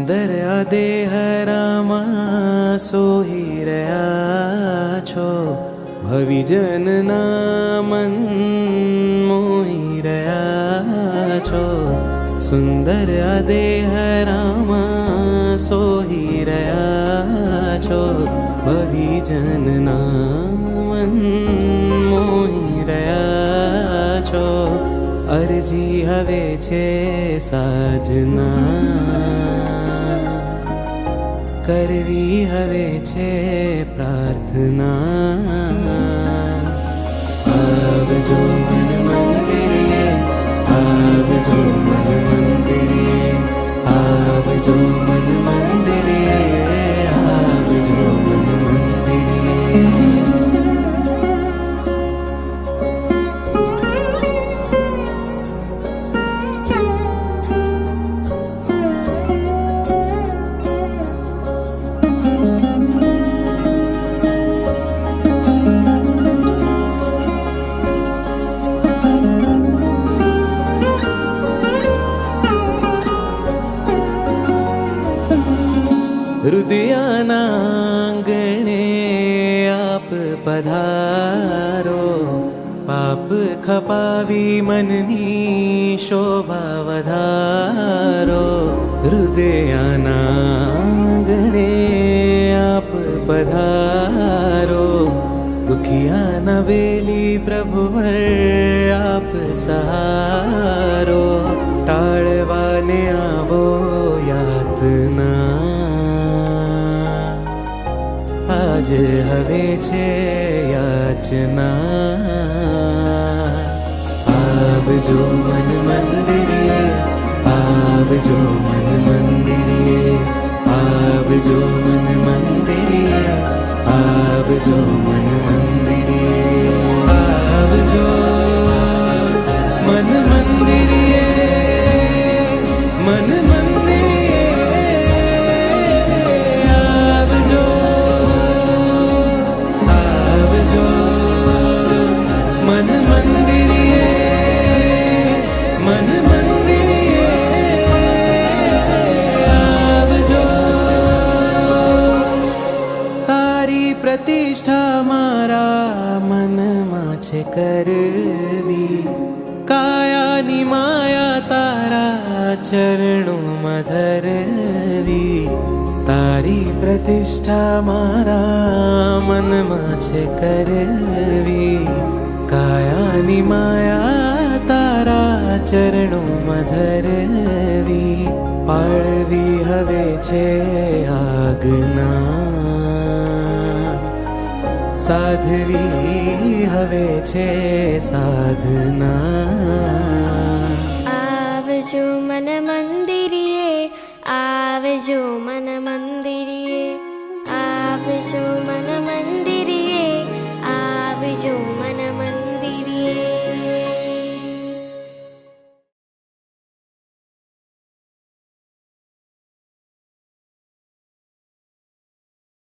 સુંદર દેહ રામા સોહી રહ્યા છો, ભવિજનના મન મોહી રહ્યા છો. સુંદર દેહ રામા સોહી રહ્યા છો, ભવિજનના મન મોહી રહ્યા છો. અરજી હવે છે સાજના, કરવી હવે છે પ્રાર્થના. આવજો મન મંદિરે, આવજો મન મંદિરે, આવજો મન મંદિરે, આવજો મન મંદિરે. હૃદયના આંગણે આપ પધારો, પાપ ખપાવી મનની શોભા વધારો. હૃદયના આંગણે આપ પધારો, દુખિયાના વેલી પ્રભુવર આપ સહારો. ટાળવાને આવો યાતના, આજ હવે છે યાચના. આવજો મન મંદિરે, આવજો મન મંદિરે, આવજો મન મંદિરે, આવજો મન મંદિરે. આવજો મન મંદિરે, મન પ્રતિષ્ઠા મારા મનમાં છે કરવી, કાયાની માયા તારા ચરણોમાં ધરવી. તારી પ્રતિષ્ઠા મારા મનમાં છે કરવી, કાયાની માયા તારા ચરણોમાં ધરવી. પાળવી હવે છે આજ્ઞા, સાધવી હવે છે સાધના. આવજો મન મંદિરે, આવજો મન મંદિરે, આવજો મન મંદિરે, આવજો મન